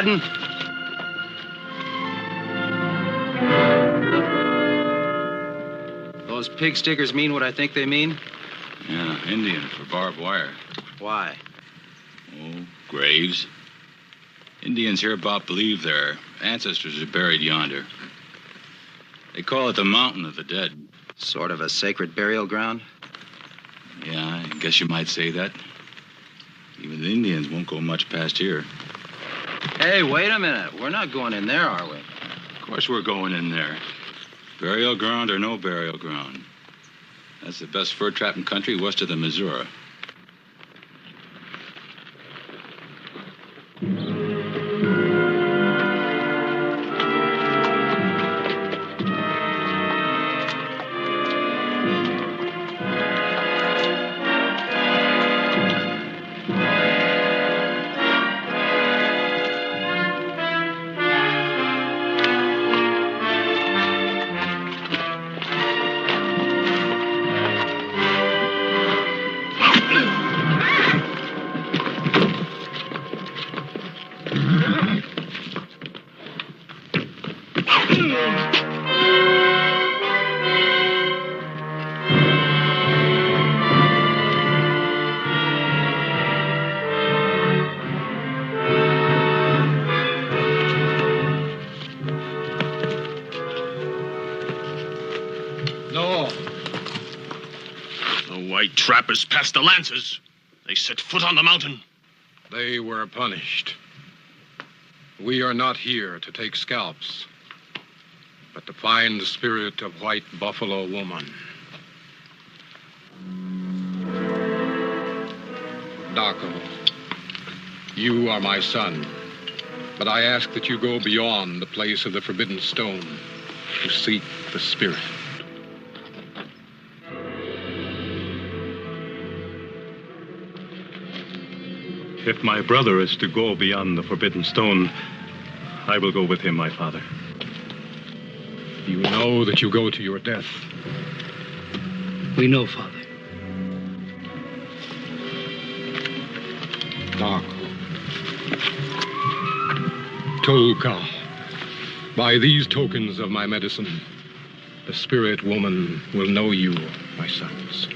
Haddon? Those pig stickers mean what I think they mean? Yeah, Indian for barbed wire. Why? Oh, graves. Indians hereabout believe their ancestors are buried yonder. They call it the Mountain of the Dead. Sort of a sacred burial ground? Yeah, I guess you might say that. Even the Indians won't go much past here. Hey, wait a minute. We're not going in there, are we? Of course we're going in there. Burial ground or no burial ground. That's the best fur trapping country west of the Missouri. Trappers passed the Lancers. They set foot on the mountain. They were punished. We are not here to take scalps, but to find the spirit of White Buffalo Woman. Daco, you are my son, but I ask that you go beyond the place of the Forbidden Stone to seek the spirit. If my brother is to go beyond the Forbidden Stone, I will go with him, my father. You know that you go to your death. We know, Father. Daco. Toluca. By these tokens of my medicine, the spirit woman will know you, my sons.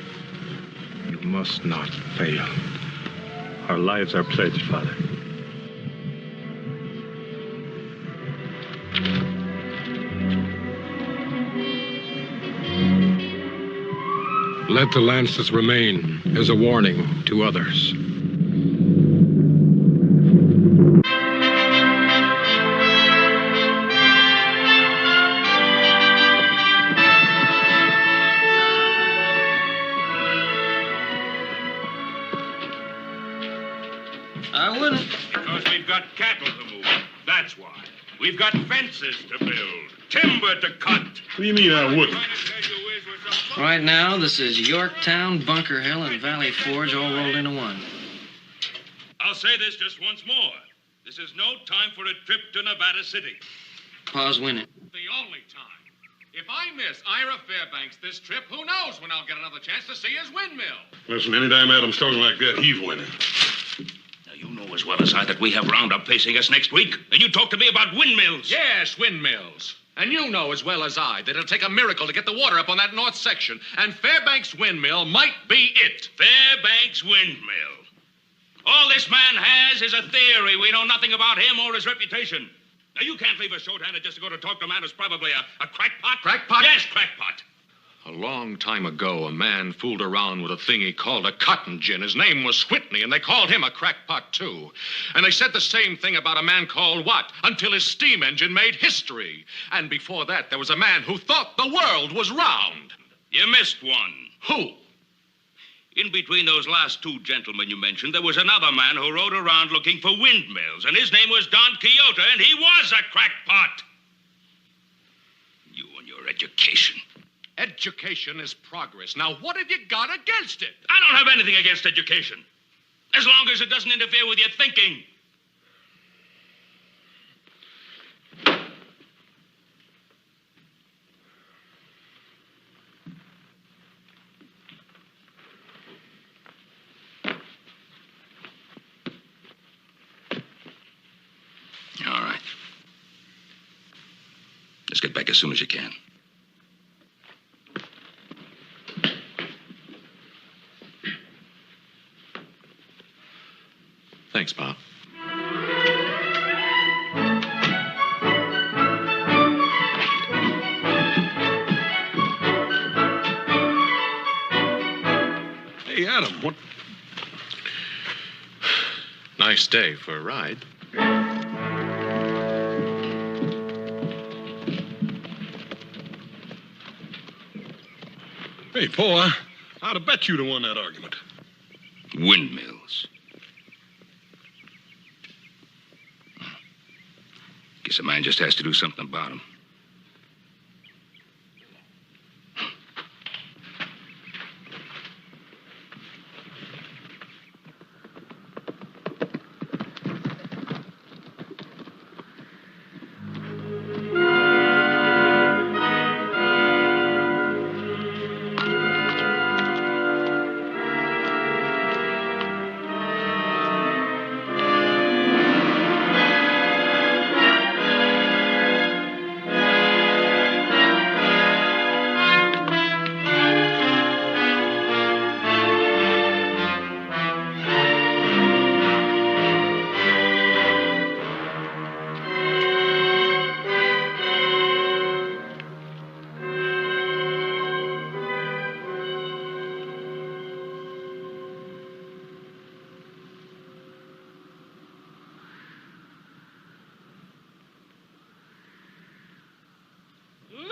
You must not fail. Our lives are pledged, Father. Let the lances remain as a warning to others. I wouldn't. Because we've got cattle to move. That's why. We've got fences to build, timber to cut. What do you mean I wouldn't? Right now, this is Yorktown, Bunker Hill, and Valley Forge all rolled into one. I'll say this just once more. This is no time for a trip to Nevada City. Pa's winning. The only time. If I miss Ira Fairbanks this trip, who knows when I'll get another chance to see his windmill. Listen, anytime Adam's talking like that, he's winning. Now, you know as well as I that we have Roundup facing us next week. And you talk to me about windmills. Yes, windmills. And you know as well as I that it'll take a miracle to get the water up on that north section. And Fairbanks Windmill might be it. Fairbanks Windmill. All this man has is a theory. We know nothing about him or his reputation. Now, you can't leave us short-handed just to go to talk to a man who's probably a crackpot. Crackpot? Yes, crackpot. A long time ago, a man fooled around with a thing he called a cotton gin. His name was Whitney, and they called him a crackpot, too. And they said the same thing about a man called what? Until his steam engine made history. And before that, there was a man who thought the world was round. You missed one. Who? In between those last two gentlemen you mentioned, there was another man who rode around looking for windmills, and his name was Don Quixote, and he was a crackpot. You and your education. Education is progress. Now, what have you got against it? I don't have anything against education, as long as it doesn't interfere with your thinking. Just get back as soon as you can. Thanks, Pop. Hey, Adam, what? Nice day for a ride. Hey, Paul, I'd have bet you'd have won that argument. Windmills. Guess a man just has to do something about them.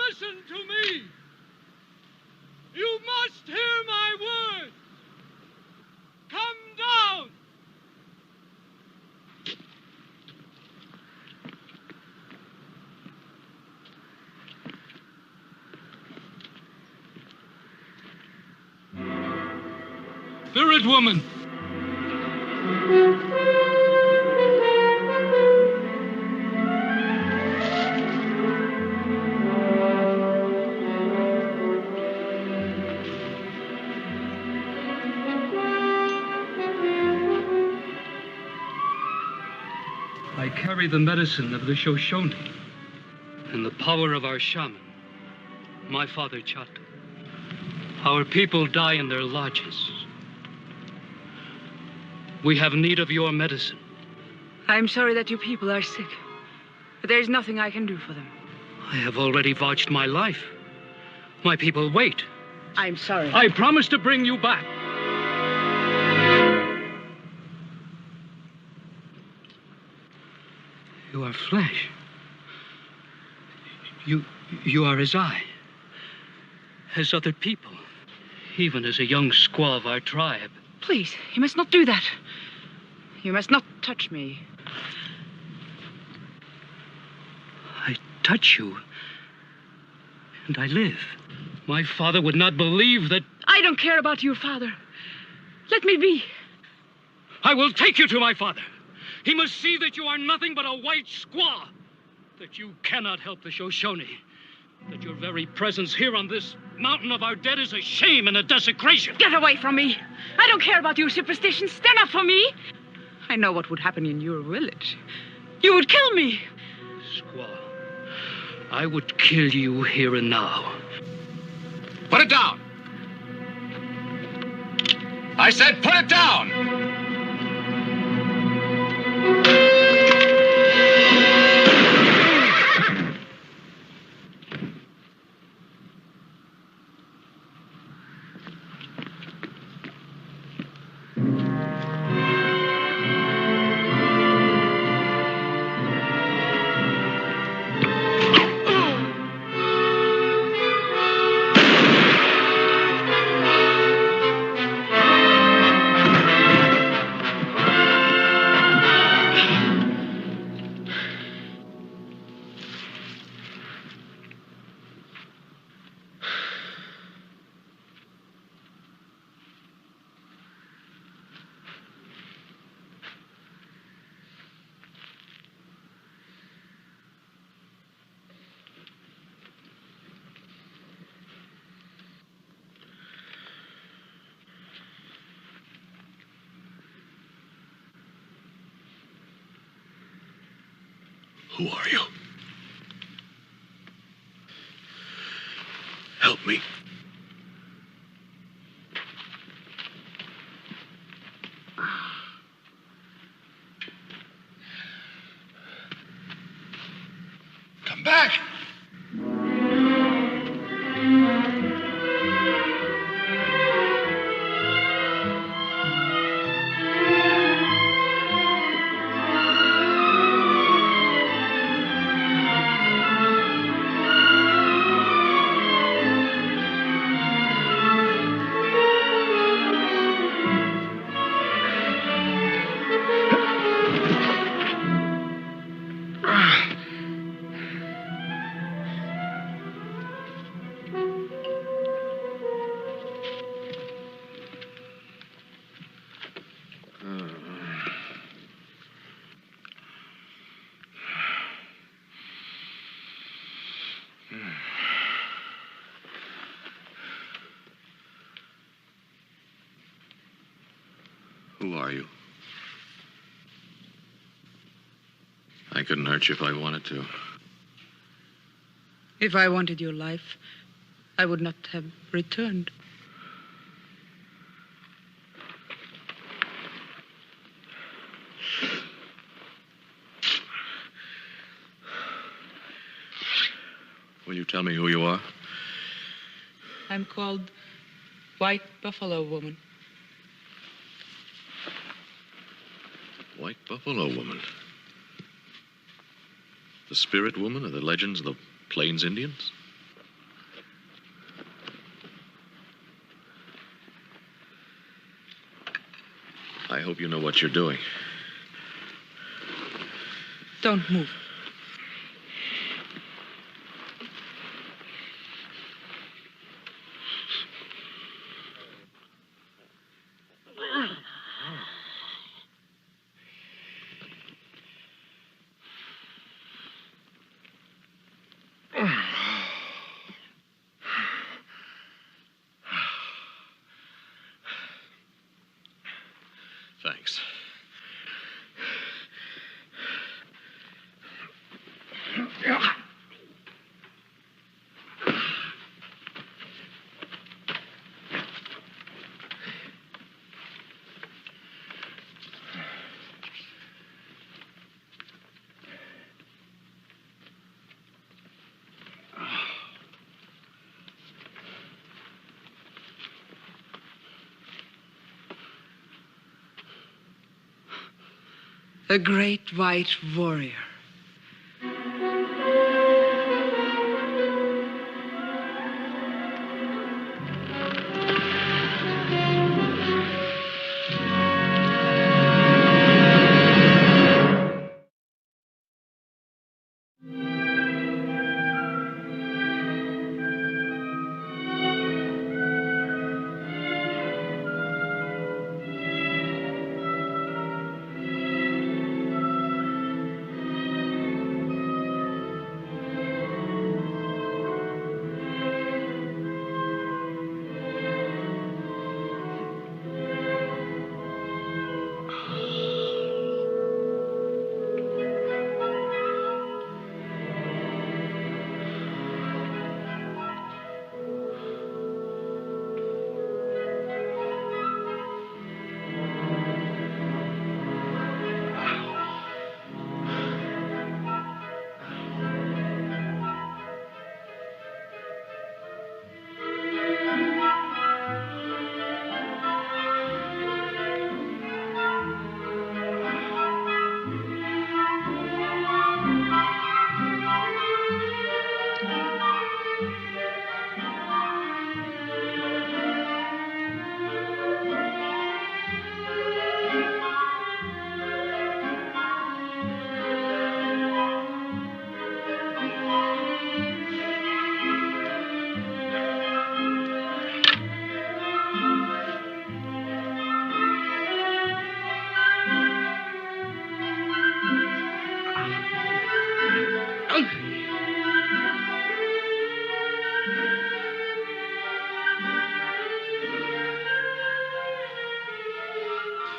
Listen to me. You must hear my words. Come down. Spirit woman. I carry the medicine of the Shoshone and the power of our shaman, my father Chat. Our people die in their lodges. We have need of your medicine. I'm sorry that your people are sick, but there's nothing I can do for them. I have already vouched my life. My people wait. I'm sorry. I promise to bring you back. You are flesh. You are as I, as other people, even as a young squaw of our tribe. Please, you must not do that. You must not touch me. I touch you, and I live. My father would not believe that... I don't care about your father. Let me be. I will take you to my father. He must see that you are nothing but a white squaw, that you cannot help the Shoshone, that your very presence here on this mountain of our dead is a shame and a desecration. Get away from me. I don't care about your superstitions. Stand up for me. I know what would happen in your village. You would kill me. Squaw, I would kill you here and now. Put it down! I said put it down! Who are you? Me. Come back! Who are you? I couldn't hurt you if I wanted to. If I wanted your life, I would not have returned. Will you tell me who you are? I'm called White Buffalo Woman. White Buffalo Woman. The spirit woman of the legends of the Plains Indians? I hope you know what you're doing. Don't move. Thanks. The great white warrior.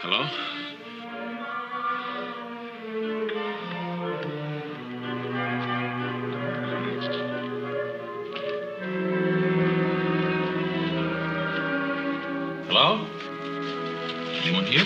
Hello? Hello? Anyone here?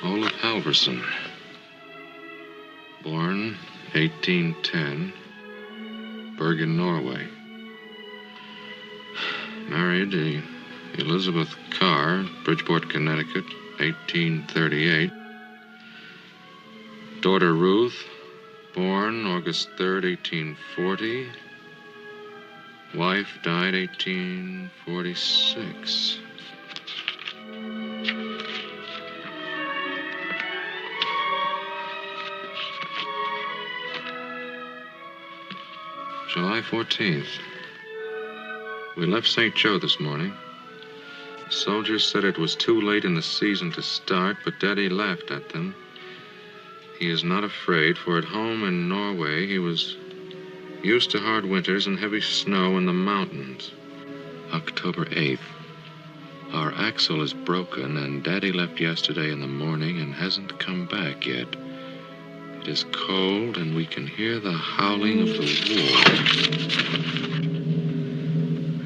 Olaf Halverson. Born 1810. Bergen, Norway. Married Elizabeth Carr, Bridgeport, Connecticut, 1838. Daughter Ruth, born August 3rd, 1840. Wife died 1846. July 14th. We left St. Joe this morning. The soldiers said it was too late in the season to start, but Daddy laughed at them. He is not afraid, for at home in Norway, he was used to hard winters and heavy snow in the mountains. October 8th. Our axle is broken, and Daddy left yesterday in the morning and hasn't come back yet. It is cold, and we can hear the howling of the war.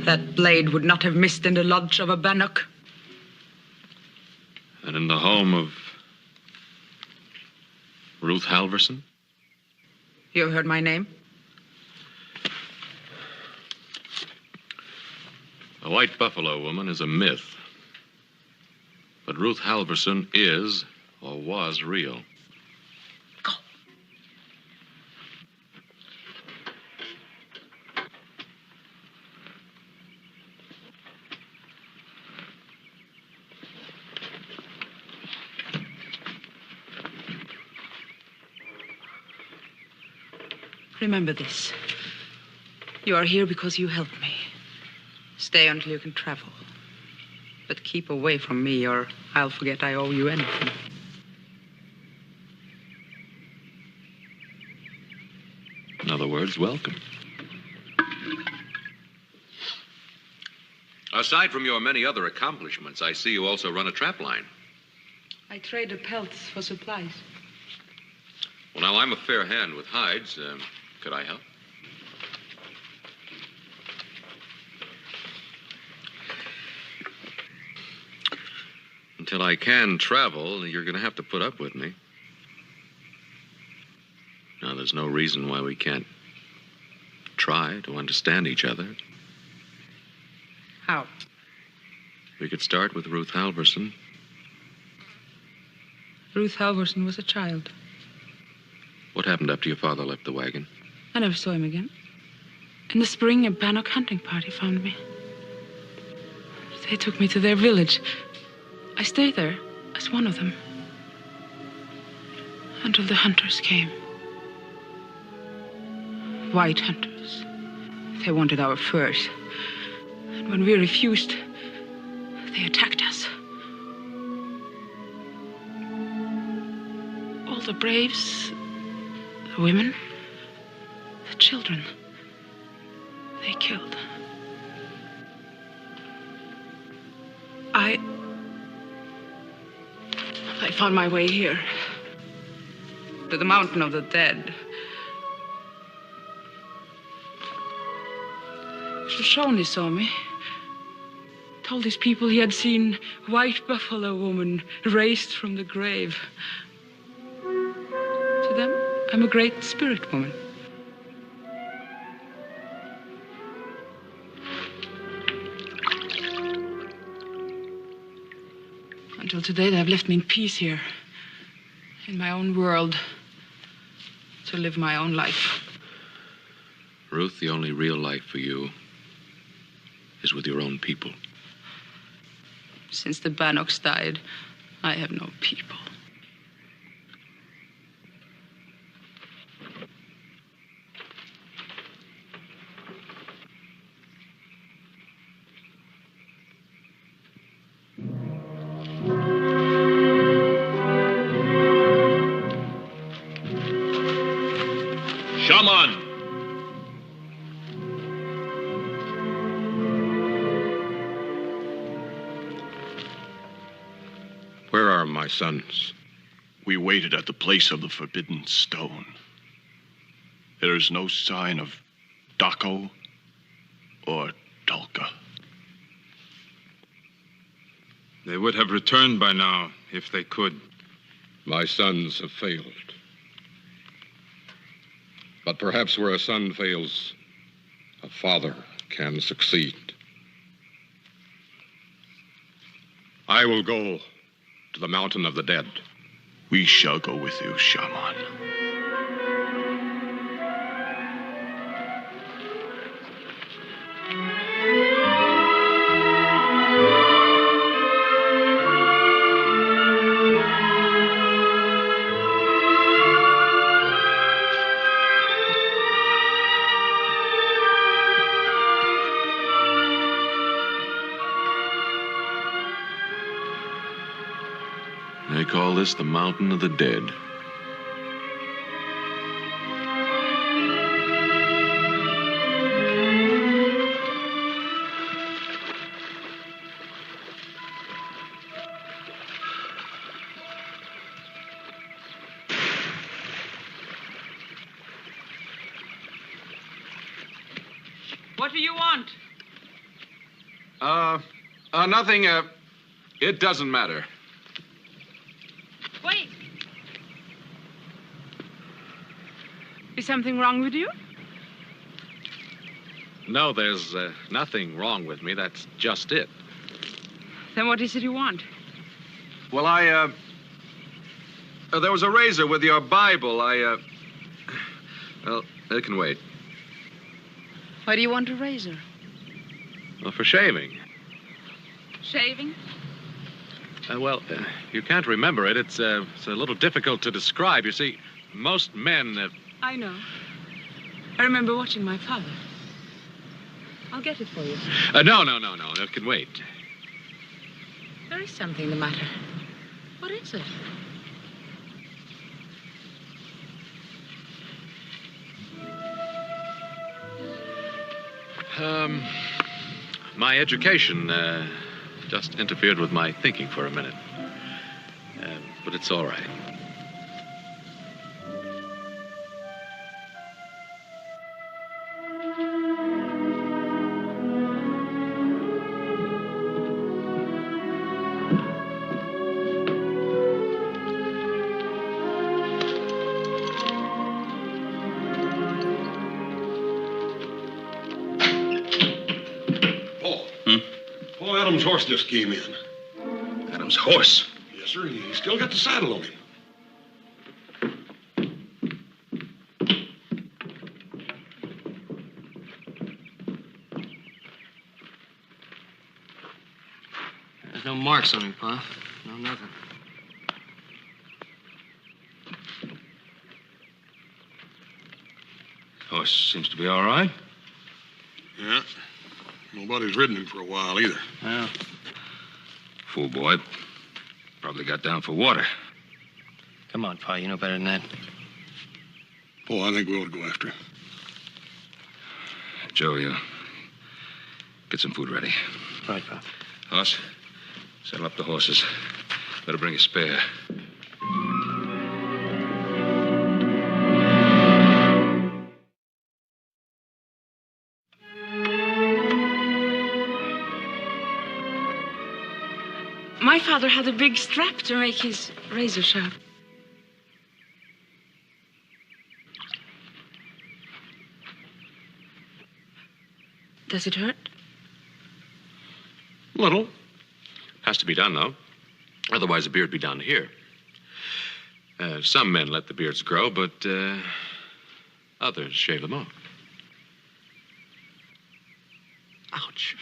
That blade would not have missed in the lodge of a bannock. And in the home of Ruth Halverson? You heard my name? A white buffalo woman is a myth. But Ruth Halverson is, or was, real. Remember this. You are here because you helped me. Stay until you can travel. But keep away from me, or I'll forget I owe you anything. In other words, welcome. Aside from your many other accomplishments, I see you also run a trap line. I trade the pelts for supplies. Well, now, I'm a fair hand with hides. Could I help? Until I can travel, you're going to have to put up with me. Now, there's no reason why we can't try to understand each other. How? We could start with Ruth Halverson. Ruth Halverson was a child. What happened after your father left the wagon? I never saw him again. In the spring, a bannock hunting party found me. They took me to their village. I stayed there as one of them. Until the hunters came. White hunters. They wanted our furs. And when we refused, they attacked us. All the braves, the women, the children, they killed. I found my way here, to the mountain of the dead. Shoshone saw me. Told his people he had seen white buffalo woman raised from the grave. To them, I'm a great spirit woman. Until today, they have left me in peace here, in my own world, to live my own life. Ruth, the only real life for you is with your own people. Since the Bannocks died, I have no people. Shaman! Where are my sons? We waited at the place of the Forbidden Stone. There is no sign of Daco or Tulka. They would have returned by now if they could. My sons have failed. But perhaps where a son fails, a father can succeed. I will go to the Mountain of the Dead. We shall go with you, Shaman. They call this the Mountain of the Dead. What do you want? Nothing. It doesn't matter. Wait. Is something wrong with you? No, there's nothing wrong with me. That's just it. Then what is it you want? Well, there was a razor with your Bible. Well, it can wait. Why do you want a razor? Well, for shaving. Shaving? You can't remember it. It's a little difficult to describe. You see, most men... I know. I remember watching my father. I'll get it for you. No. It can wait. There is something the matter. What is it? My education just interfered with my thinking for a minute. But it's all right. Paul Adams' horse just came in. Adam's horse. Yes, sir. He's still got the saddle on him. There's no marks on him, Pa. No nothing. Horse seems to be all right. Yeah. Nobody's ridden him for a while either. Well, fool boy. Probably got down for water. Come on, Pa. You know better than that. Paul, I think we ought to go after him. Joe, you get some food ready. Right, Pa. Hoss, saddle up the horses. Better bring a spare. My father had a big strap to make his razor sharp. Does it hurt? Little. Has to be done, though. Otherwise, the beard be down here. Some men let the beards grow, but others shave them off. Ouch.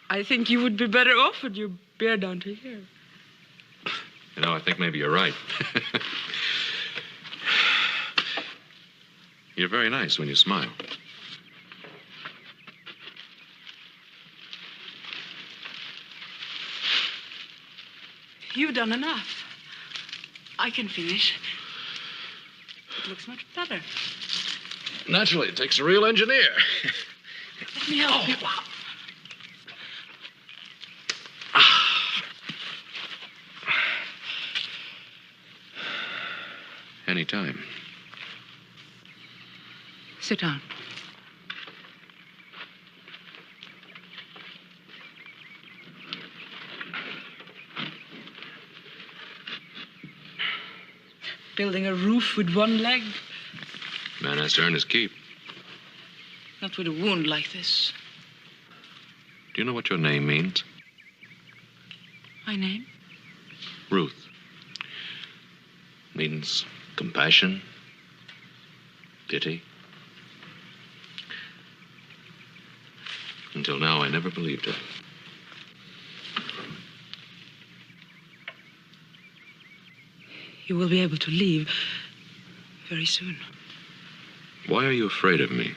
I think you would be better off with your beard down to here. You know, I think maybe you're right. You're very nice when you smile. You've done enough. I can finish. It looks much better. Naturally, it takes a real engineer. Let me help you. Anytime. Sit down. Building a roof with one leg? Man has to earn his keep. Not with a wound like this. Do you know what your name means? My name? Ruth. Means compassion, pity. Until now, I never believed it. You will be able to leave very soon. Why are you afraid of me?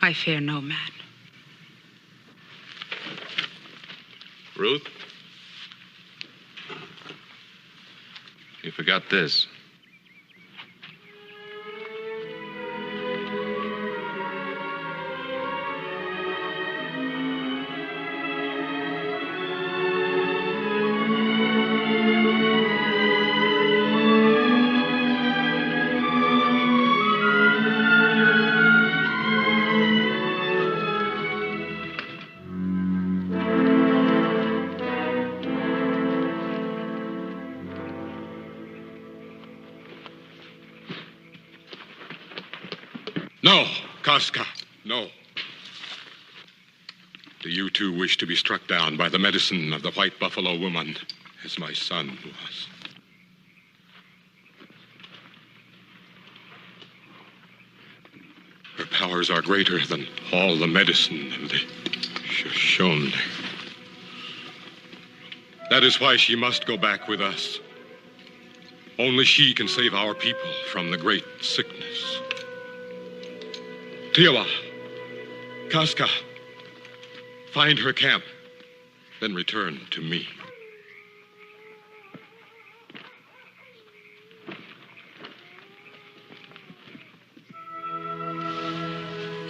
I fear no man. Ruth? You forgot this. No, Casca, no. Do you too wish to be struck down by the medicine of the White Buffalo woman, as my son was? Her powers are greater than all the medicine of the Shoshone. That is why she must go back with us. Only she can save our people from the great sickness. Tiowa, Casca, find her camp, then return to me.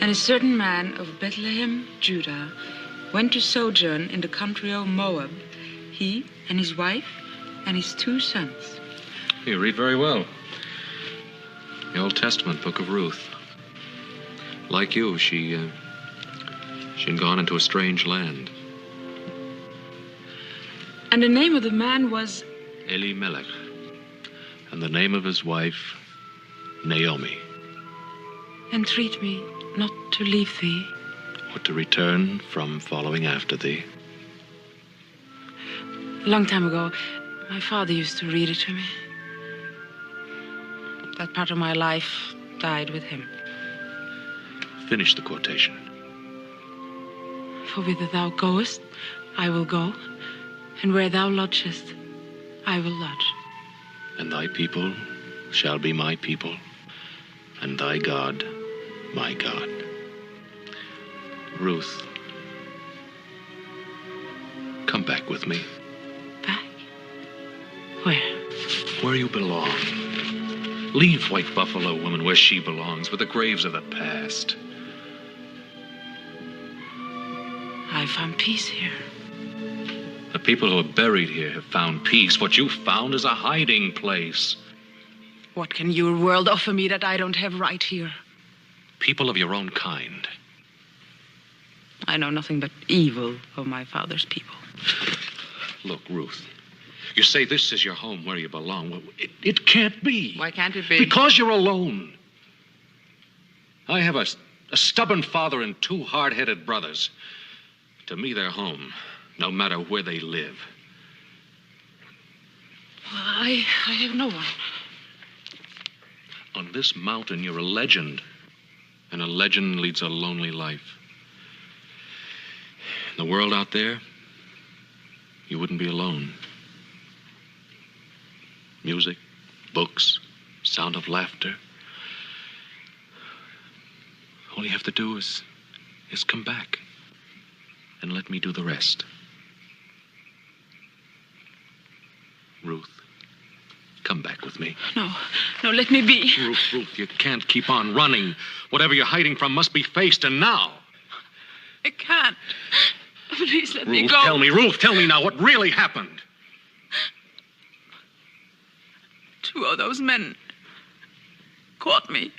And a certain man of Bethlehem, Judah, went to sojourn in the country of Moab, he and his wife and his 2 sons. You read very well. The Old Testament book of Ruth. Like you, she'd gone into a strange land. And the name of the man was Elimelech. And the name of his wife, Naomi. Entreat me not to leave thee. Or to return from following after thee. A long time ago, my father used to read it to me. That part of my life died with him. Finish the quotation. For whither thou goest, I will go, and where thou lodgest, I will lodge. And thy people shall be my people, and thy God, my God. Ruth, come back with me. Back? Where? Where you belong. Leave White Buffalo woman where she belongs, with the graves of the past. I found peace here. The people who are buried here have found peace. What you found is a hiding place. What can your world offer me that I don't have right here? People of your own kind. I know nothing but evil of my father's people. Look, Ruth, you say this is your home where you belong. Well, it can't be. Why can't it be? Because you're alone. I have a stubborn father and 2 hard-headed brothers. To me, they're home. no matter where they live. I have no one. On this mountain, you're a legend. And a legend leads a lonely life. In the world out there, you wouldn't be alone. Music, books, sound of laughter. All you have to do is come back and let me do the rest. Ruth, come back with me. No, let me be. Ruth, you can't keep on running. Whatever you're hiding from must be faced, and now. I can't. Please let me go. Ruth, tell me now what really happened. 2 of those men caught me.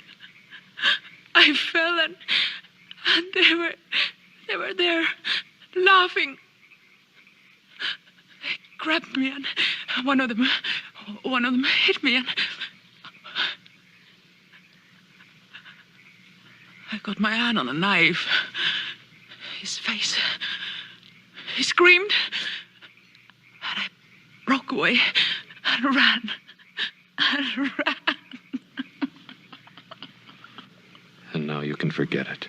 I fell and they were there laughing. They grabbed me and one of them hit me and I got my hand on a knife. His face. He screamed and I broke away and ran. And now you can forget it.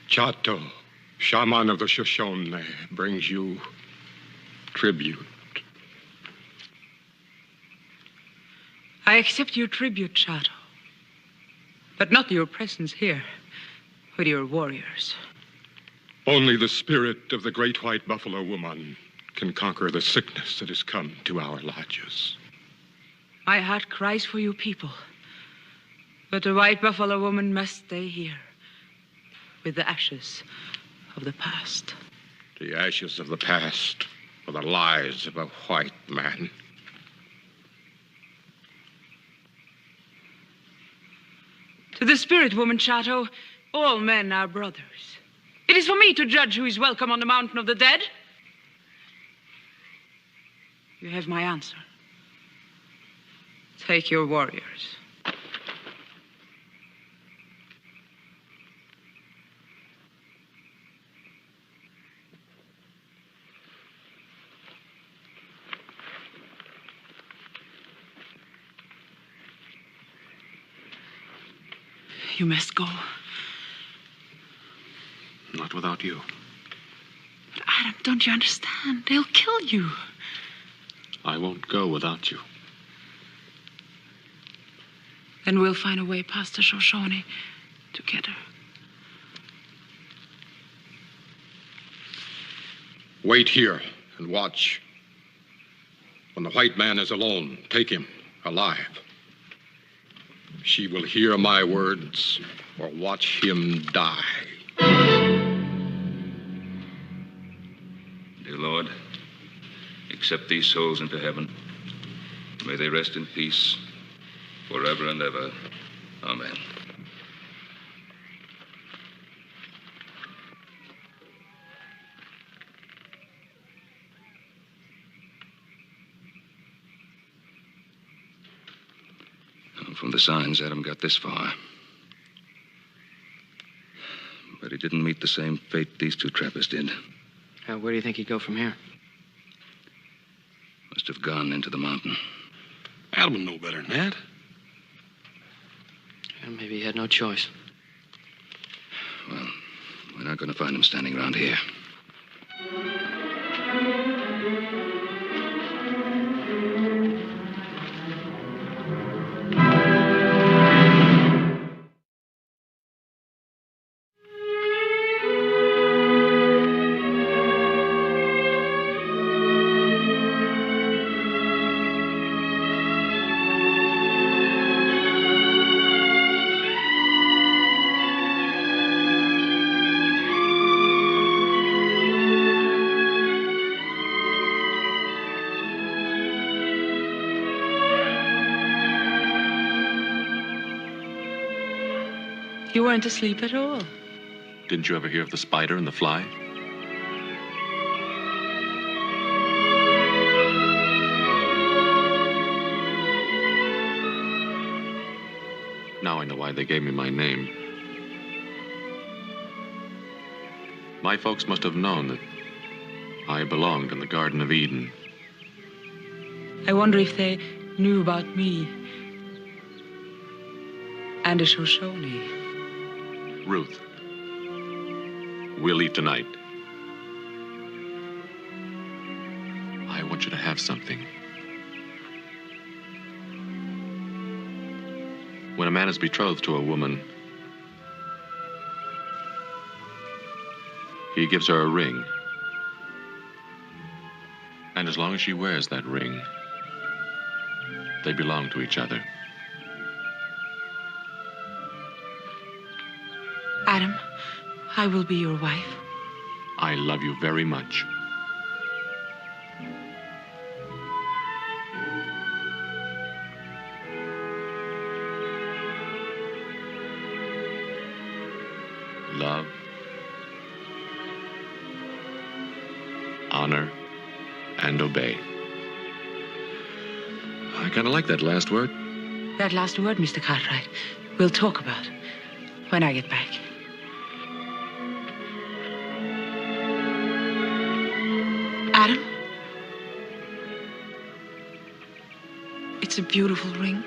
Chato, shaman of the Shoshone, brings you tribute. I accept your tribute, Chato. But not your presence here with your warriors. Only the spirit of the great white buffalo woman can conquer the sickness that has come to our lodges. My heart cries for you people. But the white buffalo woman must stay here with the ashes of the past. The ashes of the past are the lies of a white man. To the spirit woman, Chato, all men are brothers. It is for me to judge who is welcome on the mountain of the dead. You have my answer. Take your warriors. You must go. Not without you. But Adam, don't you understand? They'll kill you. I won't go without you. Then we'll find a way past the Shoshone together. Wait here and watch. When the white man is alone, take him alive. She will hear my words or watch him die. Dear Lord, accept these souls into heaven. May they rest in peace forever and ever. Amen. From the signs, Adam got this far. But he didn't meet the same fate these 2 trappers did. Where do you think he'd go from here? Must have gone into the mountain. Adam will know better than that. Maybe he had no choice. Well, we're not going to find him standing around here. You weren't asleep at all. Didn't you ever hear of the spider and the fly? Now I know why they gave me my name. My folks must have known that I belonged in the Garden of Eden. I wonder if they knew about me and a Shoshone. Ruth, we'll eat tonight. I want you to have something. When a man is betrothed to a woman, he gives her a ring. And as long as she wears that ring, they belong to each other. Adam, I will be your wife. I love you very much. Love, honor, and obey. I kind of like that last word. That last word, Mr. Cartwright, we'll talk about when I get back. Adam? It's a beautiful ring.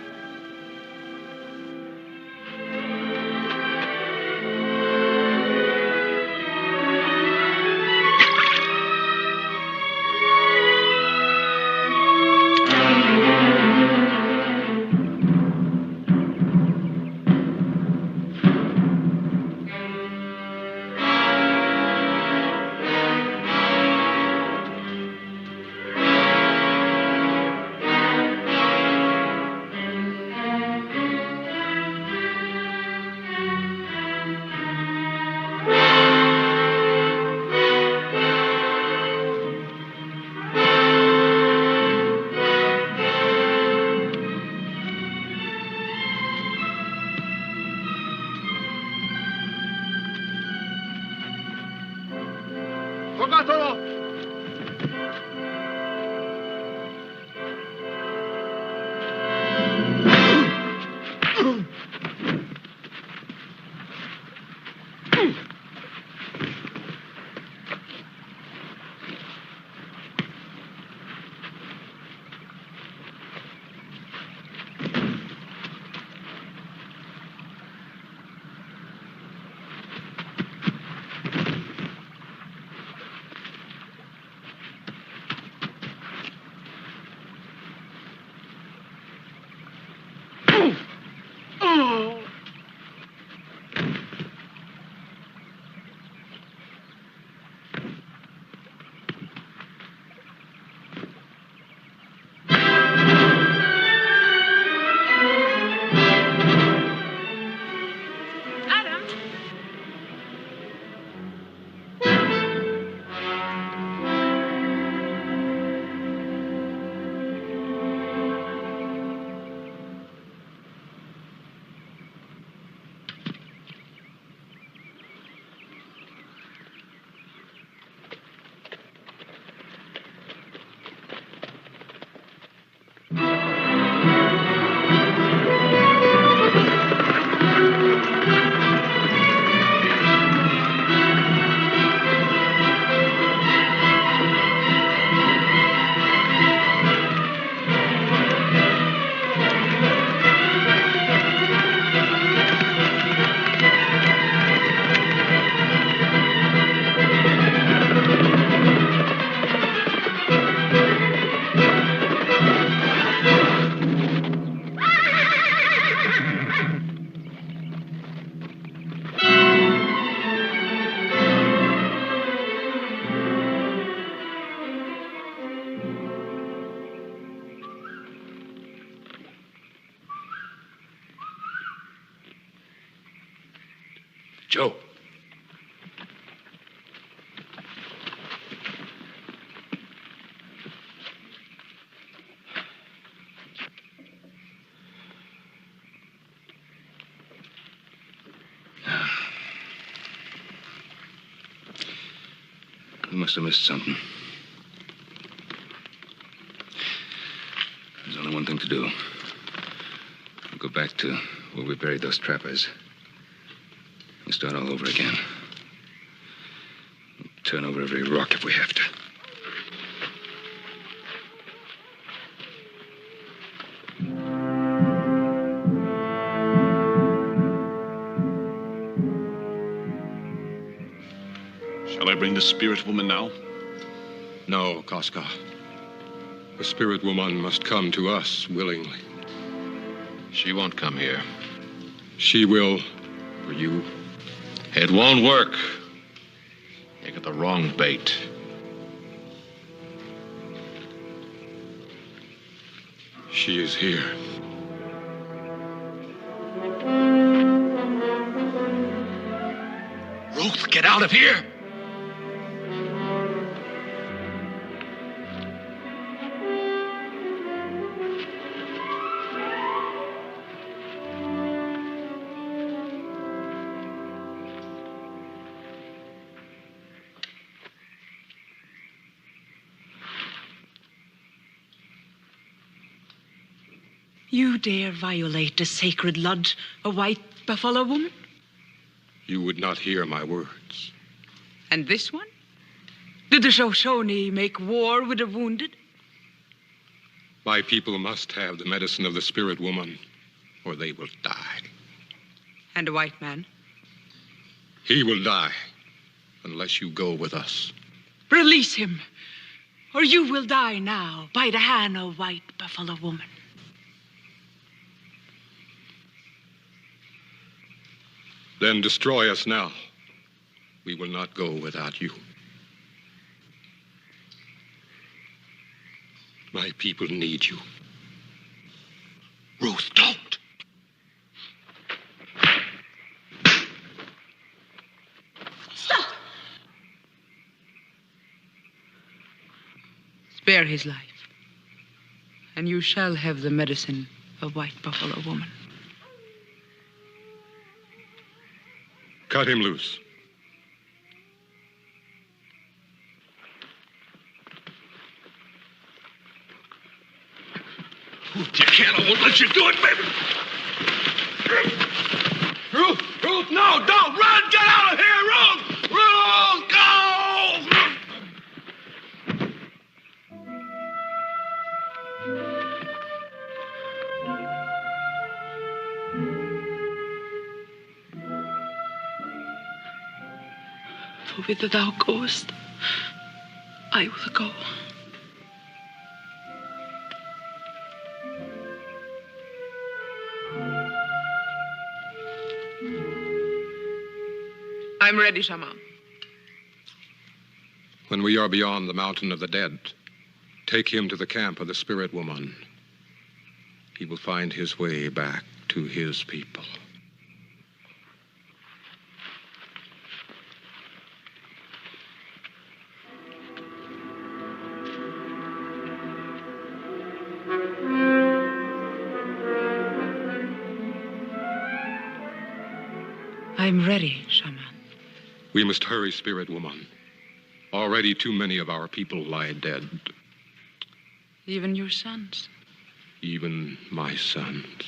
Joe. must have missed something. There's only one thing to do. We'll go back to where we buried those trappers. We'll start all over again. We'll turn over every rock if we have to. Shall I bring the spirit woman now? No, Casca. The spirit woman must come to us willingly. She won't come here. She will for you. It won't work. You got the wrong bait. She is here. Ruth, get out of here! You dare violate the sacred lodge, a white buffalo woman? You would not hear my words. And this one? Did the Shoshone make war with the wounded? My people must have the medicine of the spirit woman, or they will die. And the white man? He will die, unless you go with us. Release him, or you will die now by the hand of white buffalo woman. Then destroy us now. We will not go without you. My people need you. Ruth, don't! Stop! Spare his life, and you shall have the medicine of white buffalo woman. Cut him loose. Ruth, you can't. I won't let you do it, baby. Ruth, Ruth, no, don't run. Get out of here, Ruth. Ruth, go. For whither thou goest, I will go. I'm ready, Shaman. When we are beyond the mountain of the dead, take him to the camp of the spirit woman. He will find his way back to his people. I'm ready, Shaman. We must hurry, spirit woman. Already too many of our people lie dead. Even your sons. Even my sons.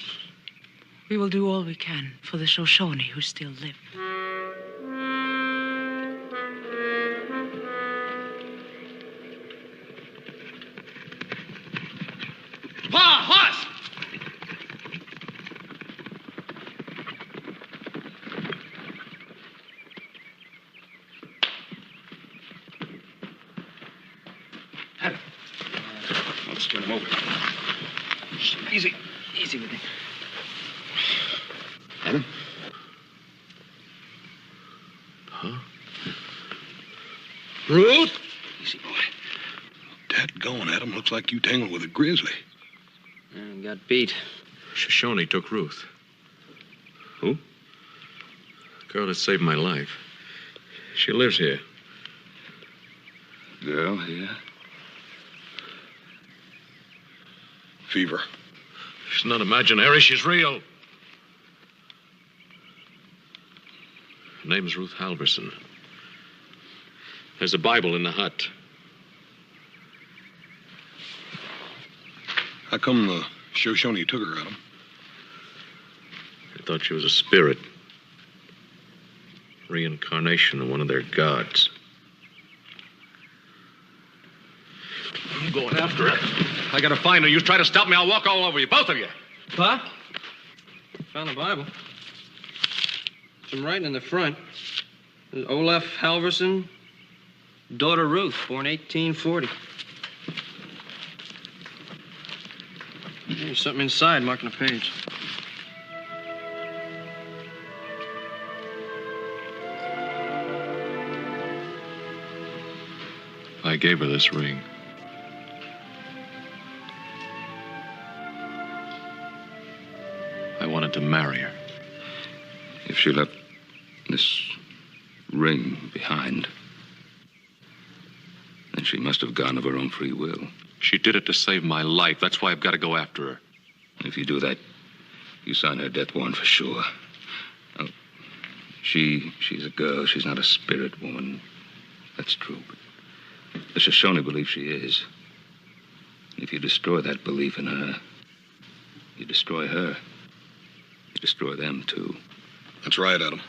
We will do all we can for the Shoshone who still live. Pa, horse! Let's turn him over. Easy. Easy with him. Adam? Huh? Ruth? Easy, boy. Dad going, Adam. Looks like you tangled with a grizzly. Got beat. Shoshone took Ruth. Who? The girl that saved my life. She lives here. Girl here? Fever. She's not imaginary, she's real. Her name's Ruth Halverson. There's a Bible in the hut. How come the Shoshone took her, Adam? I thought she was a spirit. Reincarnation of one of their gods. I'm going after her. I gotta find her. You try to stop me, I'll walk all over you, both of you. Pop? Found the Bible. Some writing in the front. Olaf Halverson, daughter Ruth, born 1840. There's something inside marking a page. I gave her this ring. I wanted to marry her. If she left this ring behind, then she must have gone of her own free will. She did it to save my life. That's why I've got to go after her. If you do that, you sign her death warrant for sure. Now, she's a girl. She's not a spirit woman. That's true. But the Shoshone believe she is. And if you destroy that belief in her, you destroy her. You destroy them, too. That's right, Adam.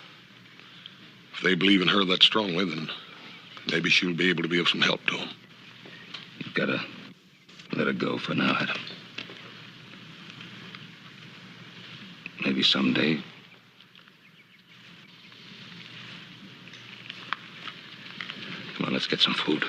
If they believe in her that strongly, then maybe she'll be able to be of some help to them. You've got to let her go for now, Adam. Maybe someday. Come on, let's get some food.